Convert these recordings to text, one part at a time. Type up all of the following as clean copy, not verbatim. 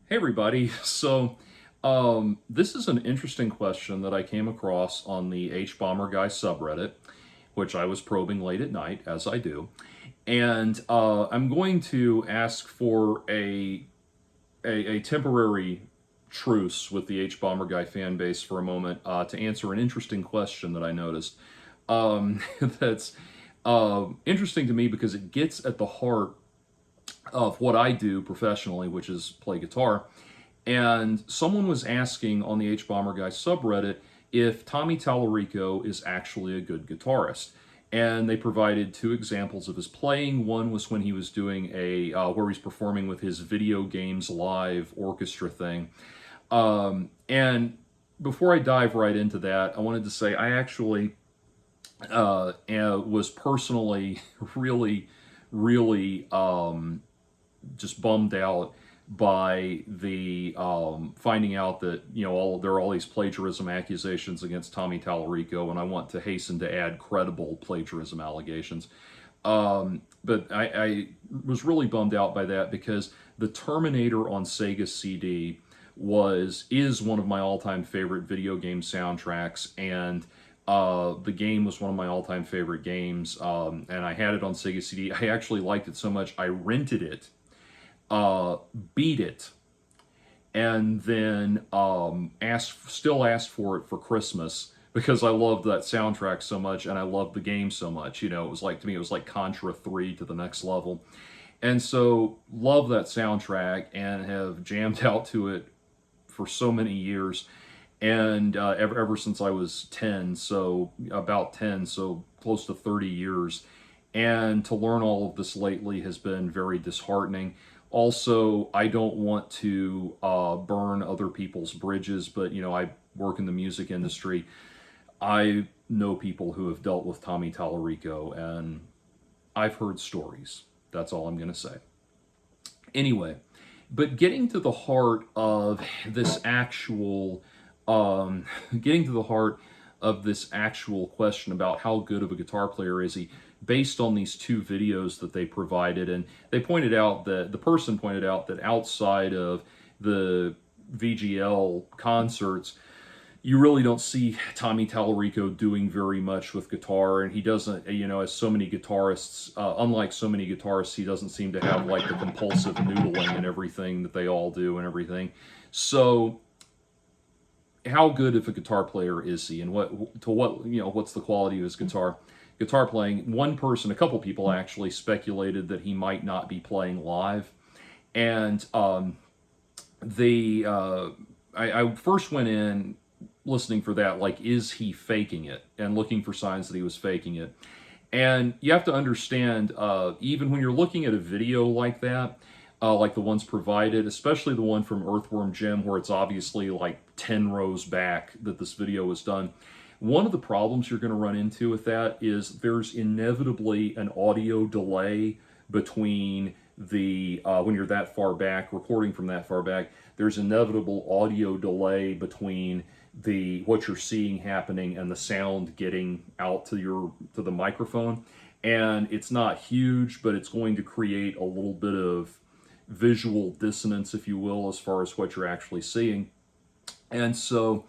Hey everybody. This is an interesting question that I came across on the H Bomber Guy subreddit, which I was probing late at night, as I do. And I'm going to ask for a temporary truce with the H Bomber Guy fan base for a moment to answer an interesting question that I noticed. That's interesting to me because it gets at the heart of what I do professionally, which is play guitar. And someone was asking on the H Bomber Guy subreddit if Tommy Tallarico is actually a good guitarist. And they provided two examples of his playing. One was when he was doing where he's performing with his video games live orchestra thing. And before I dive right into that, I wanted to say I actually was personally really just bummed out by the finding out that there are all these plagiarism accusations against Tommy Tallarico, and I want to hasten to add credible plagiarism allegations. But I was really bummed out by that because the Terminator on Sega CD is one of my all-time favorite video game soundtracks, and the game was one of my all-time favorite games, and I had it on Sega CD. I actually liked it so much I rented it, beat it, and then still asked for it for Christmas because I loved that soundtrack so much and I loved the game so much. It was like, to me, it was like Contra 3 to the next level. And so love that soundtrack and have jammed out to it for so many years. And ever since I was 10, so about 10, so close to 30 years. And to learn all of this lately has been very disheartening. Also, I don't want to burn other people's bridges, but I work in the music industry. I know people who have dealt with Tommy Tallarico, and I've heard stories. That's all I'm going to say. Anyway, but getting to the heart of this actual question about how good of a guitar player is he, based on these two videos that they provided. And they pointed out that the person pointed out that outside of the VGL concerts, you really don't see Tommy Tallarico doing very much with guitar, and he doesn't, as so many guitarists, unlike so many guitarists, he doesn't seem to have like the compulsive noodling and everything that they all do and everything. So how good of a guitar player is he, and what's the quality of his guitar playing? A couple people actually speculated that he might not be playing live, and I first went in listening for that, like, is he faking it, and looking for signs that he was faking it. And you have to understand, even when you're looking at a video like that, like the ones provided, especially the one from Earthworm Jim, where it's obviously like 10 rows back that this video was done. One of the problems you're going to run into with that is there's inevitably an audio delay between when you're that far back, recording from that far back, there's inevitable audio delay between what you're seeing happening and the sound getting out to the microphone. And it's not huge, but it's going to create a little bit of visual dissonance, if you will, as far as what you're actually seeing. And so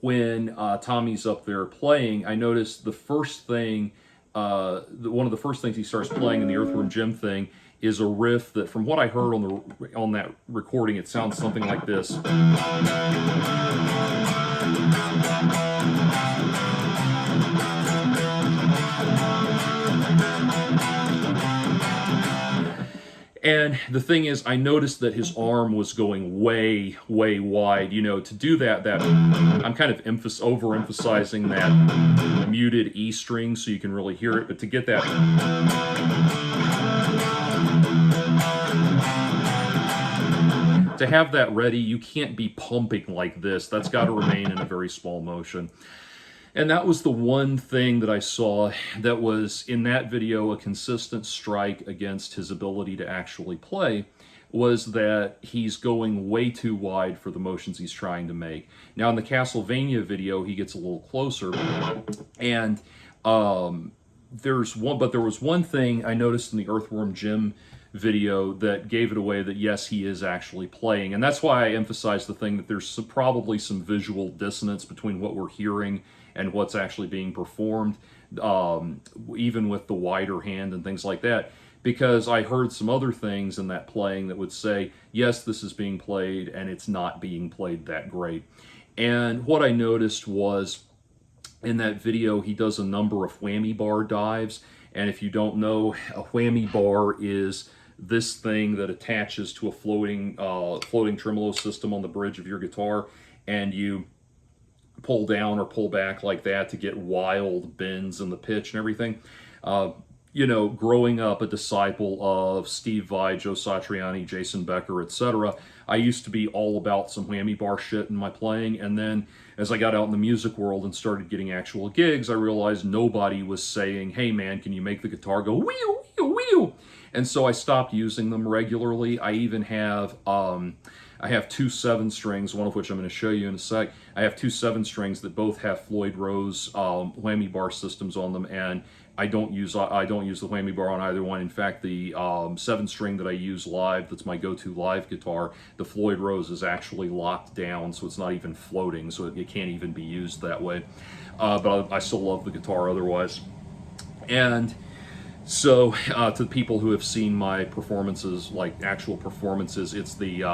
when Tommy's up there playing, I noticed the first thing, one of the first things he starts playing in the Earthworm Jim thing is a riff that, from what I heard on that recording, it sounds something like this. And the thing is, I noticed that his arm was going way, way wide. To do that I'm kind of overemphasizing that muted E string so you can really hear it. But to get that, to have that ready, you can't be pumping like this. That's got to remain in a very small motion. And that was the one thing that I saw that was, in that video, a consistent strike against his ability to actually play, was that he's going way too wide for the motions he's trying to make. Now, in the Castlevania video, he gets a little closer, and there was one thing I noticed in the Earthworm Jim video that gave it away that yes, he is actually playing. And that's why I emphasize the thing that there's probably some visual dissonance between what we're hearing and what's actually being performed, even with the wider hand and things like that. Because I heard some other things in that playing that would say, yes, this is being played, and it's not being played that great. And what I noticed was, in that video, he does a number of whammy bar dives. And if you don't know, a whammy bar is this thing that attaches to a floating tremolo system on the bridge of your guitar, and you pull down or pull back like that to get wild bends in the pitch and everything. You know, growing up a disciple of Steve Vai, Joe Satriani, Jason Becker, etc., I used to be all about some whammy bar shit in my playing, and then as I got out in the music world and started getting actual gigs, I realized nobody was saying, hey man, can you make the guitar go wheel, wheel, wheel? And so I stopped using them regularly. I even have, I have two 7-strings, one of which I'm going to show you in a sec. I have two 7-strings that both have Floyd Rose whammy bar systems on them, and I don't use the whammy bar on either one. In fact, the 7-string that I use live, that's my go-to live guitar, the Floyd Rose is actually locked down, so it's not even floating, so it can't even be used that way. But I still love the guitar otherwise. And so, to the people who have seen my performances, like actual performances, it's the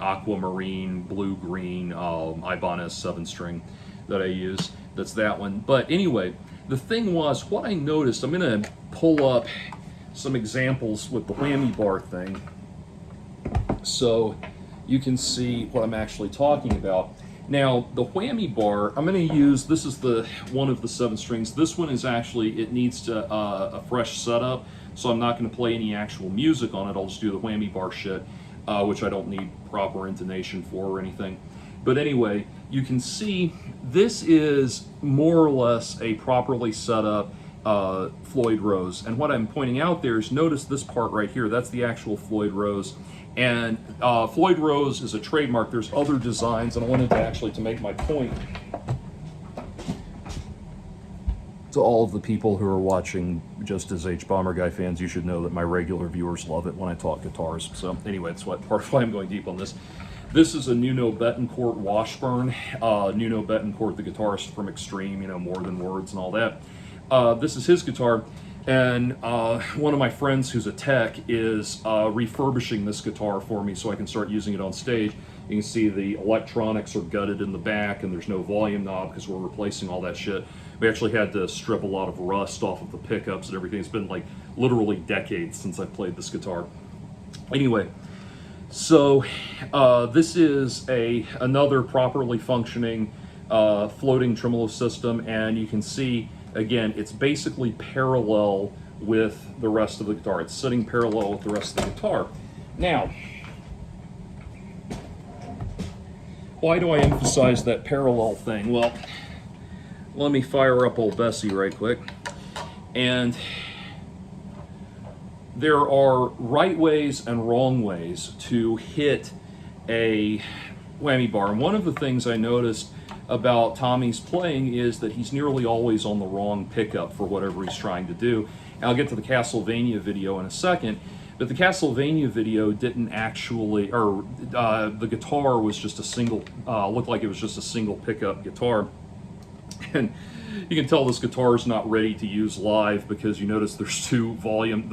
aquamarine blue-green Ibanez 7-string that I use. That's that one. But anyway, the thing was, what I noticed, I'm going to pull up some examples with the whammy bar thing so you can see what I'm actually talking about. Now, the whammy bar, I'm going to use, this is the one of the 7 strings. This one is actually, it needs to a fresh setup, so I'm not going to play any actual music on it. I'll just do the whammy bar shit, which I don't need proper intonation for or anything. But anyway, you can see this is more or less a properly set up Floyd Rose. And what I'm pointing out there is, notice this part right here, that's the actual Floyd Rose. And Floyd Rose is a trademark. There's other designs, and I wanted to actually to make my point to all of the people who are watching just as H Bomber Guy fans. You should know that my regular viewers love it when I talk guitars. So anyway, that's what part of why I'm going deep on this. This is a Nuno Betancourt Washburn. Nuno Betancourt, the guitarist from Extreme, you know, More Than Words and all that. This is his guitar. And one of my friends who's a tech is refurbishing this guitar for me so I can start using it on stage. You can see the electronics are gutted in the back, and there's no volume knob because we're replacing all that shit. We actually had to strip a lot of rust off of the pickups and everything. It's been like literally decades since I played this guitar. Anyway, so this is another properly functioning floating tremolo system, and you can see, again, it's basically parallel with the rest of the guitar. It's sitting parallel with the rest of the guitar. Now, why do I emphasize that parallel thing? Well, let me fire up old Bessie right quick. And there are right ways and wrong ways to hit a whammy bar. And one of the things I noticed about Tommy's playing is that he's nearly always on the wrong pickup for whatever he's trying to do. And I'll get to the Castlevania video in a second, but the Castlevania video didn't actually, or the guitar was just a single, looked like it was just a single pickup guitar. And you can tell this guitar is not ready to use live because you notice there's the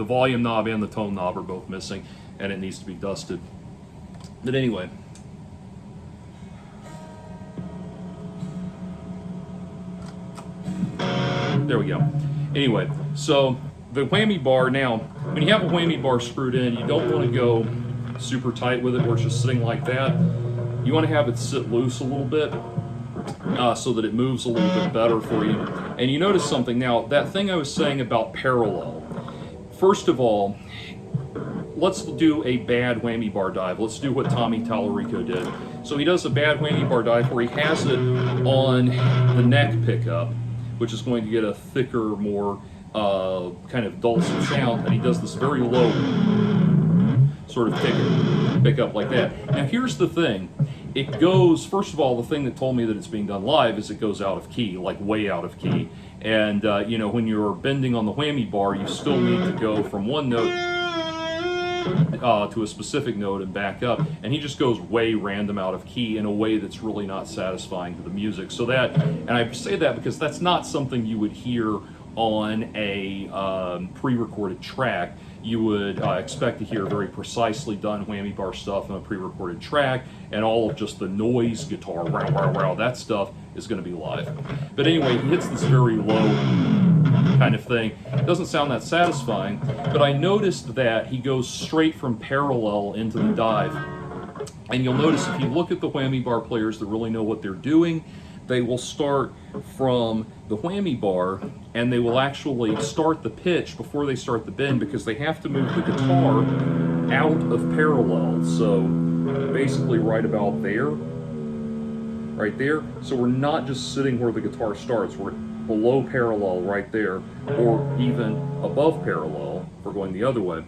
volume knob and the tone knob are both missing, and it needs to be dusted. But anyway, there we go. Anyway, so the whammy bar, now, when you have a whammy bar screwed in, you don't want to go super tight with it where it's just sitting like that. You want to have it sit loose a little bit so that it moves a little bit better for you. And you notice something now, that thing I was saying about parallel. First of all, let's do a bad whammy bar dive. Let's do what Tommy Tallarico did. So he does a bad whammy bar dive where he has it on the neck pickup, which is going to get a thicker, more kind of dulcet sound, and he does this very low sort of pickup like that. Now here's the thing, it goes, first of all, the thing that told me that it's being done live is it goes out of key, like way out of key. And you know, when you're bending on the whammy bar, you still need to go from one note to a specific note and back up, and he just goes way random out of key in a way that's really not satisfying to the music. So that, and I say that because that's not something you would hear on a pre-recorded track. You would expect to hear very precisely done whammy bar stuff on a pre-recorded track, and all of just the noise guitar, wow, wow, wow, that stuff is going to be live. But anyway, he hits this very low kind of thing. It doesn't sound that satisfying, but I noticed that he goes straight from parallel into the dive. And you'll notice if you look at the whammy bar players that really know what they're doing, they will start from the whammy bar, and they will actually start the pitch before they start the bend, because they have to move the guitar out of parallel. So basically right about there, right there. So we're not just sitting where the guitar starts, we're below parallel right there, or even above parallel if we're going the other way.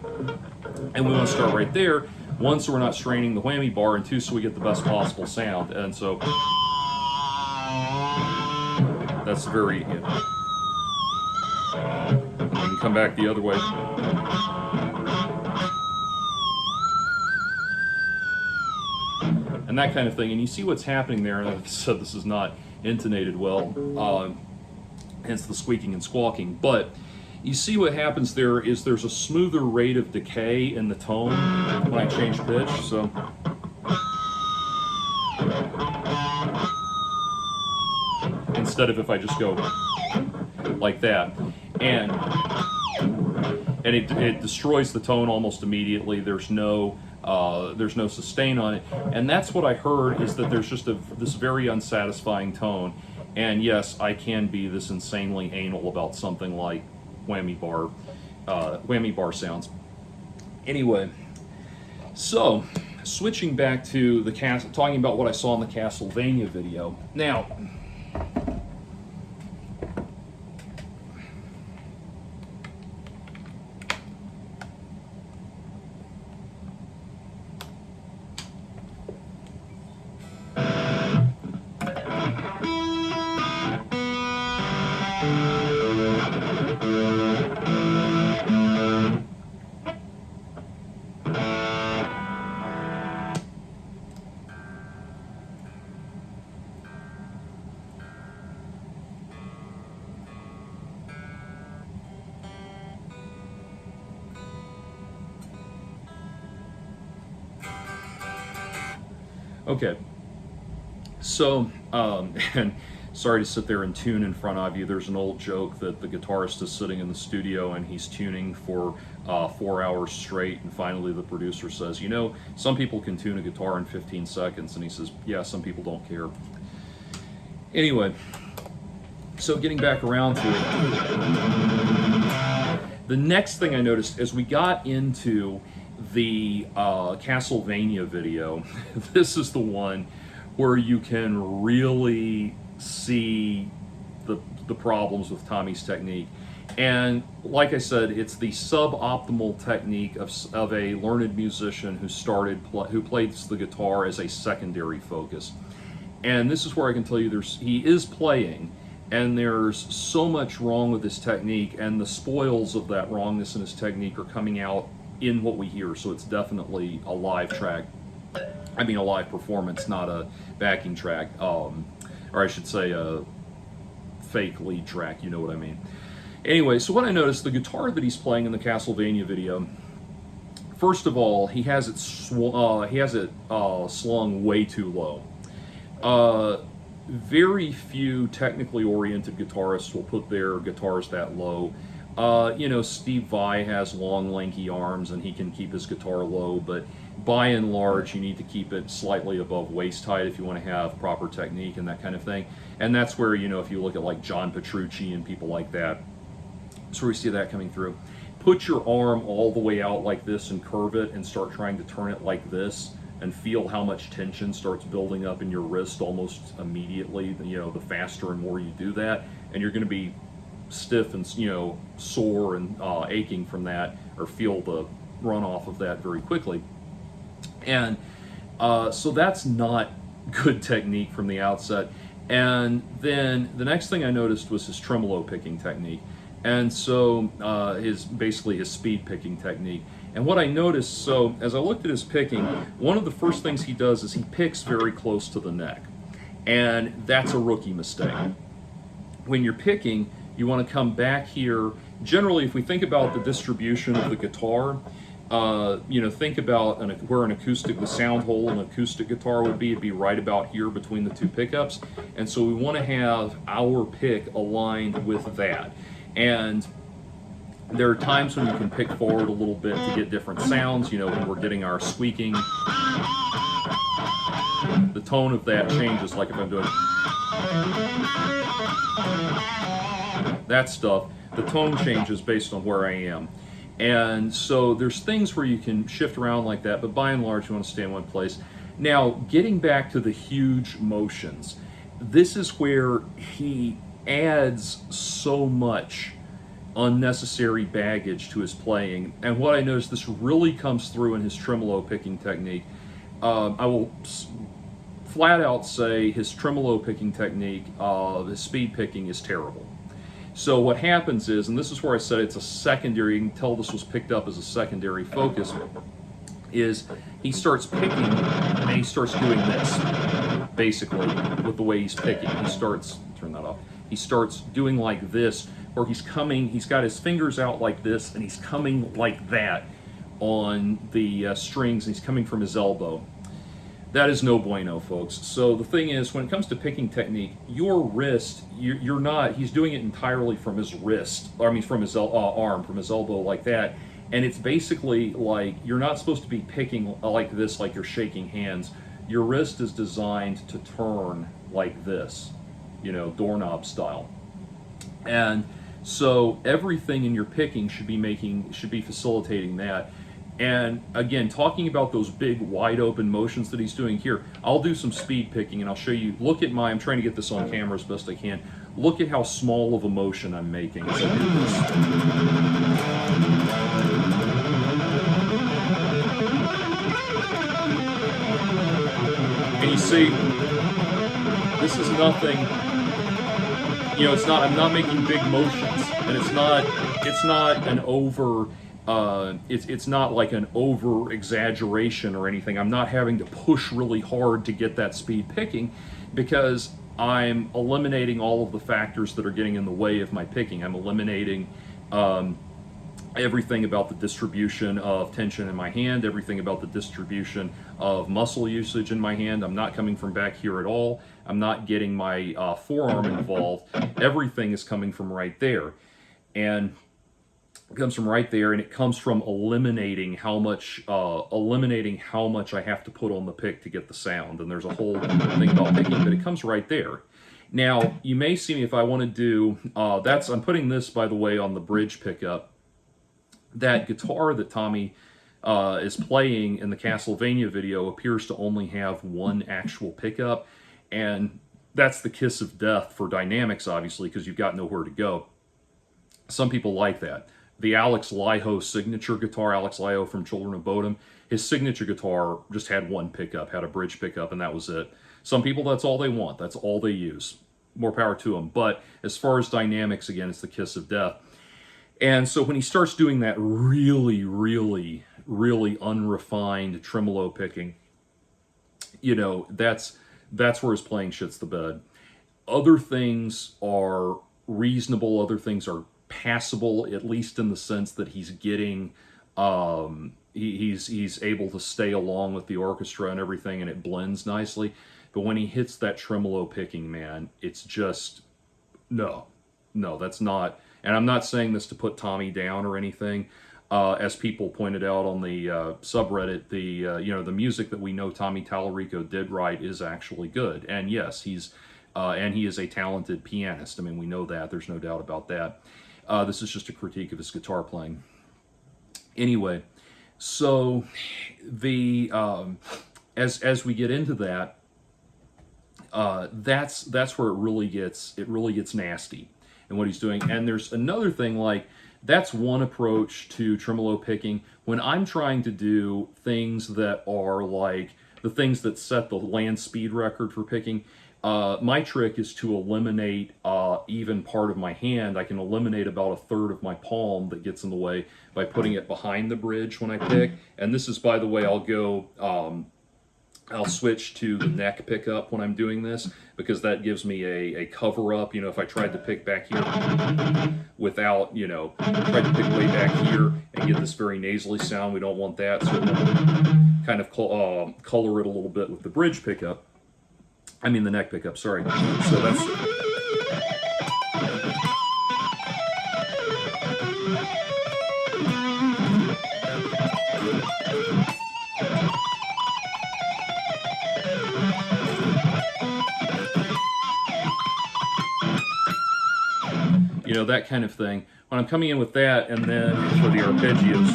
And we want to start right there, one, so we're not straining the whammy bar, and two, so we get the best possible sound. And so that's very, you know. And then come back the other way. And that kind of thing. And you see what's happening there. And I've said this is not intonated well, hence the squeaking and squawking. But you see what happens there is there's a smoother rate of decay in the tone when I change pitch. So instead of if I just go like that, and it destroys the tone almost immediately. There's no sustain on it, and that's what I heard, is that there's just this very unsatisfying tone. And yes, I can be this insanely anal about something like whammy bar sounds. Anyway, so switching back to the talking about what I saw in the Castlevania video. Now, okay, so, and sorry to sit there and tune in front of you. There's an old joke that the guitarist is sitting in the studio and he's tuning for 4 hours straight, and finally the producer says, you know, some people can tune a guitar in 15 seconds, and he says, yeah, some people don't care. Anyway, so getting back around to it, the next thing I noticed as we got into the Castlevania video, this is the one where you can really see the problems with Tommy's technique. And like I said, it's the suboptimal technique of a learned musician who plays the guitar as a secondary focus. And this is where I can tell you he is playing, and there's so much wrong with his technique, and the spoils of that wrongness in his technique are coming out in what we hear. So it's definitely a live track. I mean, a live performance, not a backing track, or I should say a fake lead track, you know what I mean. Anyway, so what I noticed, the guitar that he's playing in the Castlevania video, first of all, he has it slung way too low. Very few technically oriented guitarists will put their guitars that low. You know, Steve Vai has long, lanky arms, and he can keep his guitar low, but by and large, you need to keep it slightly above waist height if you want to have proper technique and that kind of thing. And that's where, you know, if you look at like John Petrucci and people like that, that's where we see that coming through. Put your arm all the way out like this and curve it and start trying to turn it like this, and feel how much tension starts building up in your wrist almost immediately. You know, the faster and more you do that, and you're going to be stiff and, you know, sore and aching from that, or feel the runoff of that very quickly. And so that's not good technique from the outset. And then the next thing I noticed was his tremolo picking technique. And so basically his speed picking technique. And what I noticed, so as I looked at his picking, one of the first things he does is he picks very close to the neck. And that's a rookie mistake. When you're picking, you want to come back here. Generally, if we think about the distribution of the guitar, think about where an acoustic, the sound hole in an acoustic guitar would be. It'd be right about here between the two pickups. And so we want to have our pick aligned with that. And there are times when you can pick forward a little bit to get different sounds. When we're getting our squeaking, the tone of that changes. Like if I'm doing that stuff, the tone changes based on where I am. And so there's things where you can shift around like that, but by and large you want to stay in one place. Now, getting back to the huge motions, this is where he adds so much unnecessary baggage to his playing. And what I noticed, this really comes through in his tremolo picking technique. I will flat out say his tremolo picking technique, his speed picking is terrible. So what happens is, and this is where I said it's a secondary, you can tell this was picked up as a secondary focus, is he starts picking and he starts doing this, basically, with the way he's picking. He starts, turn that off, he starts doing like this, where he's got his fingers out like this, and he's coming like that on the strings, and he's coming from his elbow. That is no bueno, folks. So the thing is, when it comes to picking technique, your wrist, you're not, he's doing it entirely from his wrist, from his arm, from his elbow like that. And it's basically like, you're not supposed to be picking like this, like you're shaking hands. Your wrist is designed to turn like this, doorknob style. And so everything in your picking should be facilitating that. And again, talking about those big wide open motions that he's doing here, I'll do some speed picking and I'll show you. Look at I'm trying to get this on camera as best I can. Look at how small of a motion I'm making as I do this. And you see, this is nothing, I'm not making big motions, and it's not an over, it's not like an over exaggeration or anything. I'm not having to push really hard to get that speed picking, because I'm eliminating all of the factors that are getting in the way of my picking. I'm eliminating everything about the distribution of tension in my hand, everything about the distribution of muscle usage in my hand. I'm not coming from back here at all. I'm not getting my forearm involved. Everything is coming from right there. And it comes from right there, and it comes from eliminating how much I have to put on the pick to get the sound. And there's a whole thing about picking, but it comes right there. Now, you may see me if I want to do, I'm putting this, by the way, on the bridge pickup. That guitar that Tommy is playing in the Castlevania video appears to only have one actual pickup, and that's the kiss of death for dynamics, obviously, because you've got nowhere to go. Some people like that. The Alex Laiho signature guitar, Alex Laiho from Children of Bodom, his signature guitar just had one pickup, had a bridge pickup, and that was it. Some people, that's all they want. That's all they use. More power to them. But as far as dynamics, again, it's the kiss of death. And so when he starts doing that really, really, really unrefined tremolo picking, that's where his playing shits the bed. Other things are reasonable. Other things are passable, at least in the sense that he's getting, he's able to stay along with the orchestra and everything, and it blends nicely. But when he hits that tremolo picking, man, it's just, no, that's not. And I'm not saying this to put Tommy down or anything. As people pointed out on the subreddit, the music that we know Tommy Tallarico did write is actually good. And yes, he is a talented pianist. I mean, we know that. There's no doubt about that. This is just a critique of his guitar playing. Anyway, so the as we get into that, that's where it really gets nasty. And what he's doing. And there's another thing, like, that's one approach to tremolo picking. When I'm trying to do things that are like the things that set the land speed record for picking, My trick is to eliminate even part of my hand. I can eliminate about a third of my palm that gets in the way by putting it behind the bridge when I pick. And this is, by the way, I'll switch to the neck pickup when I'm doing this, because that gives me a cover up. You know, if I tried to pick back here without, you know, tried to pick way back here and get this very nasally sound, we don't want that. So we'll kind of color it a little bit with the bridge pickup. I mean the neck pickup, sorry. So that's... you know, that kind of thing. When I'm coming in with that, and then for the arpeggios,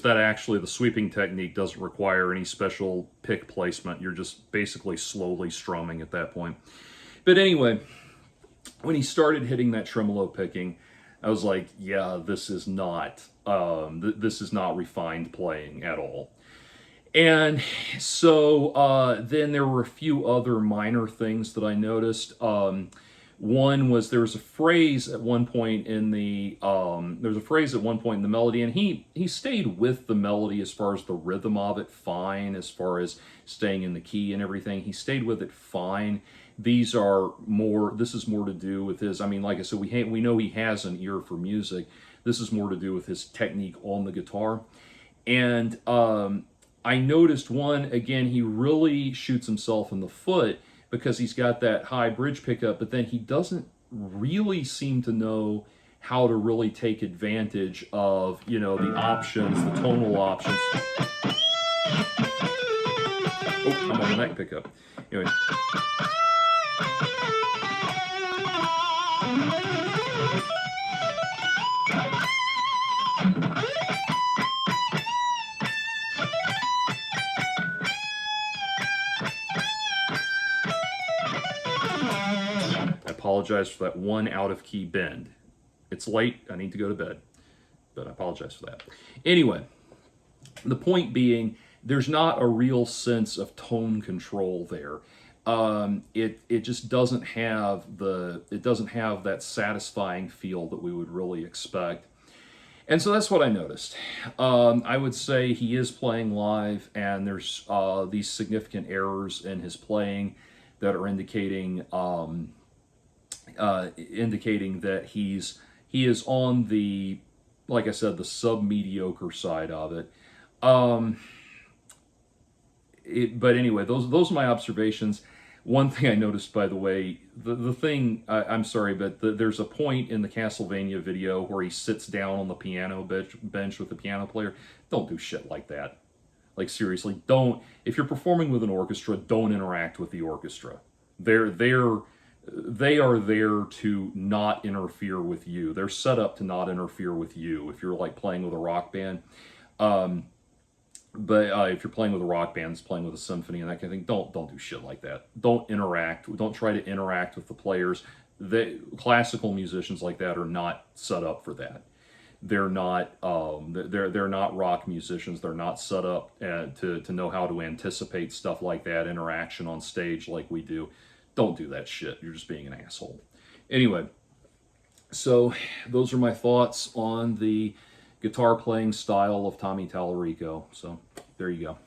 that actually, the sweeping technique doesn't require any special pick placement. You're just basically slowly strumming at that point. But anyway, when he started hitting that tremolo picking, I was like, yeah, this is not refined playing at all. And so then there were a few other minor things that I noticed. One was there was a phrase at one point in the melody, and he stayed with the melody as far as the rhythm of it fine, as far as staying in the key and everything. He stayed with it fine. This is more to do with his, I mean, like I said, we know he has an ear for music. This is more to do with his technique on the guitar. And I noticed again, he really shoots himself in the foot because he's got that high bridge pickup, but then he doesn't really seem to know how to really take advantage of, you know, the options, the tonal options. Oh, I'm on the neck pickup. Anyway. I apologize for that one out-of-key bend. It's late, I need to go to bed, but I apologize for that. Anyway, the point being, there's not a real sense of tone control there. It just doesn't have that satisfying feel that we would really expect. And so that's what I noticed. I would say he is playing live, and there's these significant errors in his playing that are indicating that he is on the, like I said, the sub-mediocre side of it. But anyway, those are my observations. One thing I noticed, by the way, the thing, I'm sorry, but there's a point in the Castlevania video where he sits down on the piano bench with the piano player. Don't do shit like that. Like, seriously, don't. If you're performing with an orchestra, don't interact with the orchestra. They are there to not interfere with you. They're set up to not interfere with you if you're like playing with a rock band. But if you're playing with a rock band, it's playing with a symphony and that kind of thing, don't do shit like that. Don't interact. Don't try to interact with the players. Classical musicians like that are not set up for that. They're not they're not rock musicians. They're not set up to know how to anticipate stuff like that, interaction on stage like we do. Don't do that shit. You're just being an asshole. Anyway, so those are my thoughts on the guitar playing style of Tommy Tallarico. So there you go.